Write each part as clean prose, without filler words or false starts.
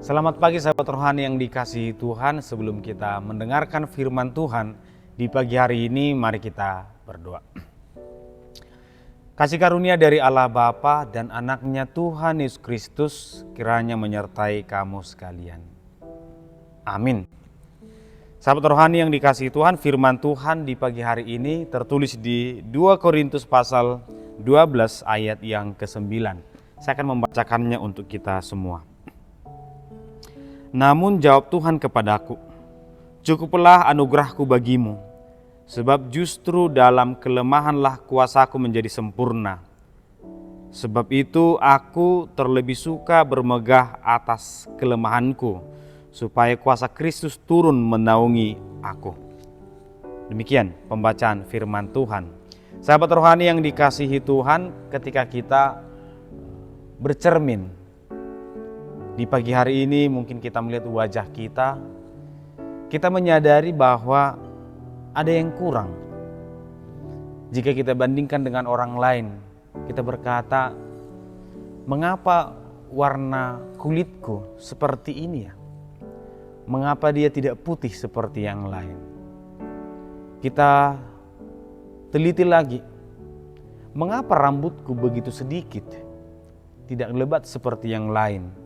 Selamat pagi sahabat rohani yang dikasihi Tuhan. Sebelum kita mendengarkan firman Tuhan di pagi hari ini, mari kita berdoa. Kasih karunia dari Allah Bapa dan anaknya Tuhan Yesus Kristus kiranya menyertai kamu sekalian. Amin. Sahabat rohani yang dikasihi Tuhan, firman Tuhan di pagi hari ini tertulis di 2 Korintus pasal 12 ayat yang ke-9. Saya akan membacakannya untuk kita semua. Namun jawab Tuhan kepadaku, cukuplah anugerahku bagimu, sebab justru dalam kelemahanlah kuasaku menjadi sempurna. Sebab itu aku terlebih suka bermegah atas kelemahanku, supaya kuasa Kristus turun menaungi aku. Demikian pembacaan firman Tuhan. Sahabat rohani yang dikasihi Tuhan, ketika kita bercermin di pagi hari ini, mungkin kita melihat wajah kita menyadari bahwa ada yang kurang. Jika kita bandingkan dengan orang lain, kita berkata, mengapa warna kulitku seperti ini ya? Mengapa dia tidak putih seperti yang lain? Kita teliti lagi, mengapa rambutku begitu sedikit, tidak lebat seperti yang lain?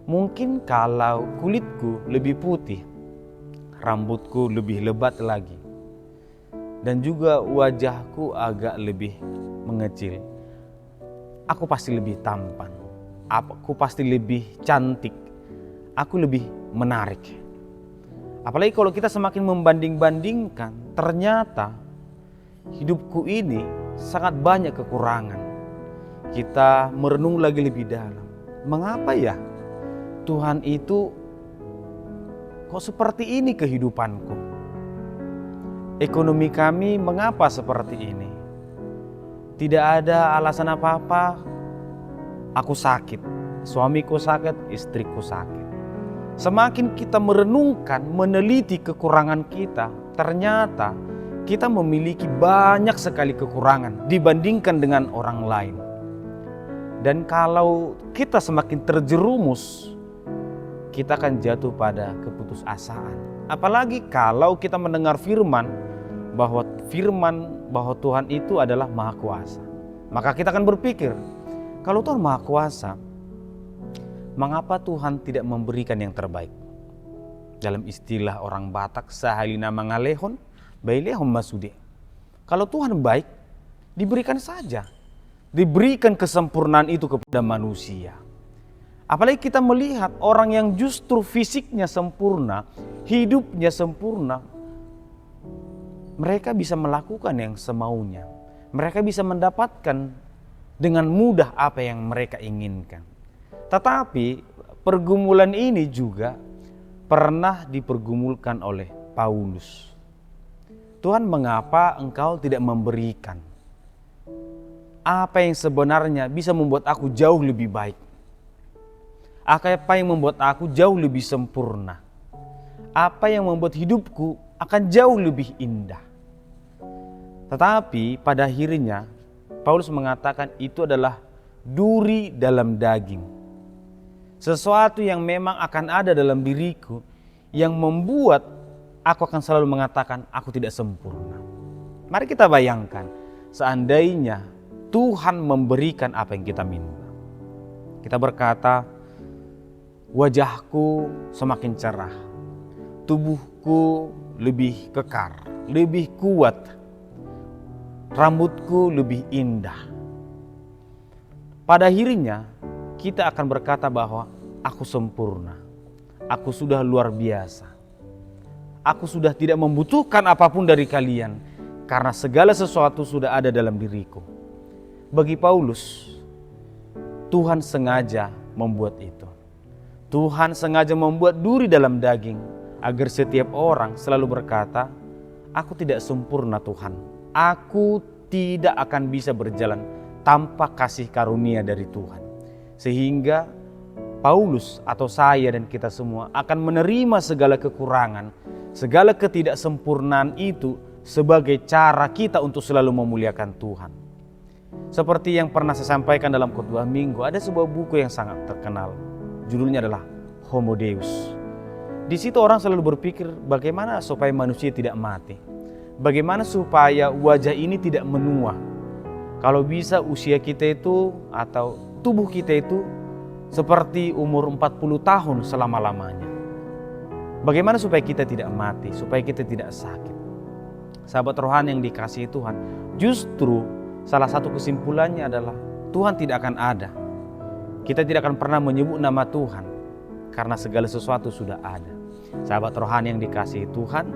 Mungkin kalau kulitku lebih putih, rambutku lebih lebat lagi, dan juga wajahku agak lebih mengecil, aku pasti lebih tampan, aku pasti lebih cantik, aku lebih menarik. Apalagi kalau kita semakin membanding-bandingkan, ternyata hidupku ini sangat banyak kekurangan. Kita merenung lagi lebih dalam. Mengapa ya Tuhan itu kok seperti ini kehidupanku? Ekonomi kami mengapa seperti ini? Tidak ada alasan apa-apa. Aku sakit, suamiku sakit, istriku sakit. Semakin kita merenungkan, meneliti kekurangan kita, ternyata kita memiliki banyak sekali kekurangan dibandingkan dengan orang lain. Dan kalau kita semakin terjerumus, kita akan jatuh pada keputusasaan. Apalagi kalau kita mendengar firman bahwa Tuhan itu adalah Maha Kuasa. Maka kita akan berpikir, kalau Tuhan Maha Kuasa, mengapa Tuhan tidak memberikan yang terbaik? Dalam istilah orang Batak, sahalina mangalehon, bailehon masude. Kalau Tuhan baik, diberikan saja. Diberikan kesempurnaan itu kepada manusia. Apalagi kita melihat orang yang justru fisiknya sempurna, hidupnya sempurna, mereka bisa melakukan yang semaunya. Mereka bisa mendapatkan dengan mudah apa yang mereka inginkan. Tetapi pergumulan ini juga pernah dipergumulkan oleh Paulus. Tuhan, mengapa engkau tidak memberikan apa yang sebenarnya bisa membuat aku jauh lebih baik? Apa yang membuat aku jauh lebih sempurna? Apa yang membuat hidupku akan jauh lebih indah? Tetapi pada akhirnya Paulus mengatakan itu adalah duri dalam daging. Sesuatu yang memang akan ada dalam diriku yang membuat aku akan selalu mengatakan aku tidak sempurna. Mari kita bayangkan, seandainya Tuhan memberikan apa yang kita minta. Kita berkata, wajahku semakin cerah, tubuhku lebih kekar, lebih kuat, rambutku lebih indah. Pada akhirnya kita akan berkata bahwa aku sempurna, aku sudah luar biasa, aku sudah tidak membutuhkan apapun dari kalian karena segala sesuatu sudah ada dalam diriku. Bagi Paulus, Tuhan sengaja membuat itu. Tuhan sengaja membuat duri dalam daging agar setiap orang selalu berkata, aku tidak sempurna Tuhan. Aku tidak akan bisa berjalan tanpa kasih karunia dari Tuhan. Sehingga Paulus atau saya dan kita semua akan menerima segala kekurangan, segala ketidaksempurnaan itu sebagai cara kita untuk selalu memuliakan Tuhan. Seperti yang pernah saya sampaikan dalam khotbah minggu, ada sebuah buku yang sangat terkenal. Judulnya adalah Homo Deus. Di situ orang selalu berpikir bagaimana supaya manusia tidak mati. Bagaimana supaya wajah ini tidak menua. Kalau bisa usia kita itu atau tubuh kita itu seperti umur 40 tahun selama-lamanya. Bagaimana supaya kita tidak mati, supaya kita tidak sakit. Sahabat rohani yang dikasihi Tuhan, justru salah satu kesimpulannya adalah Tuhan tidak akan ada. Kita tidak akan pernah menyebut nama Tuhan karena segala sesuatu sudah ada. Sahabat rohani yang dikasihi Tuhan,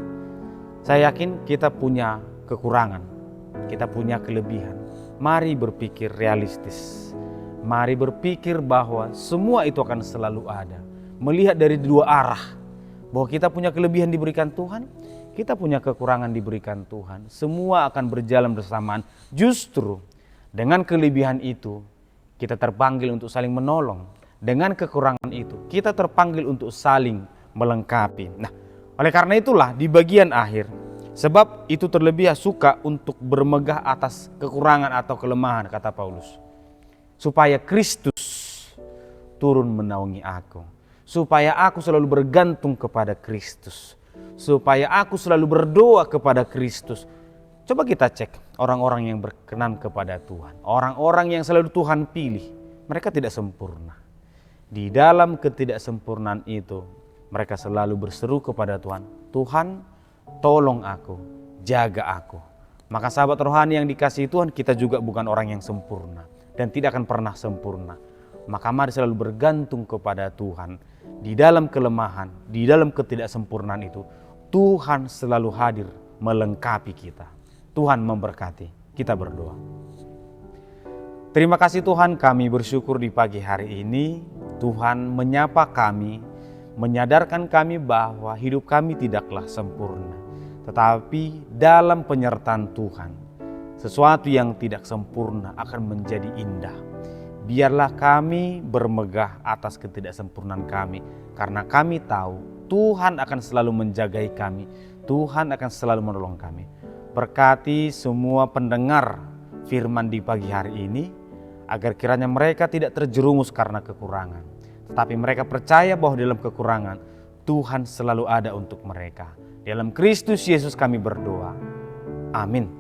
saya yakin kita punya kekurangan, kita punya kelebihan. Mari berpikir realistis. Mari berpikir bahwa semua itu akan selalu ada. Melihat dari dua arah, bahwa kita punya kelebihan diberikan Tuhan, kita punya kekurangan diberikan Tuhan. Semua akan berjalan bersamaan. Justru dengan kelebihan itu, kita terpanggil untuk saling menolong. Dengan kekurangan itu, kita terpanggil untuk saling melengkapi. Nah, oleh karena itulah di bagian akhir, sebab itu terlebih suka untuk bermegah atas kekurangan atau kelemahan, kata Paulus. Supaya Kristus turun menaungi aku. Supaya aku selalu bergantung kepada Kristus. Supaya aku selalu berdoa kepada Kristus. Coba kita cek orang-orang yang berkenan kepada Tuhan. Orang-orang yang selalu Tuhan pilih. Mereka tidak sempurna. Di dalam ketidaksempurnaan itu, mereka selalu berseru kepada Tuhan. Tuhan, tolong aku, jaga aku. Maka sahabat rohani yang dikasihi Tuhan, kita juga bukan orang yang sempurna. Dan tidak akan pernah sempurna. Maka mari selalu bergantung kepada Tuhan. Di dalam kelemahan, di dalam ketidaksempurnaan itu, Tuhan selalu hadir melengkapi kita. Tuhan memberkati. Kita berdoa. Terima kasih Tuhan, kami bersyukur di pagi hari ini. Tuhan menyapa kami, menyadarkan kami bahwa hidup kami tidaklah sempurna. Tetapi dalam penyertaan Tuhan, sesuatu yang tidak sempurna akan menjadi indah. Biarlah kami bermegah atas ketidaksempurnaan kami, karena kami tahu Tuhan akan selalu menjagai kami, Tuhan akan selalu menolong kami. Berkati semua pendengar firman di pagi hari ini, agar kiranya mereka tidak terjerumus karena kekurangan. Tetapi mereka percaya bahwa dalam kekurangan, Tuhan selalu ada untuk mereka. Dalam Kristus Yesus kami berdoa. Amin.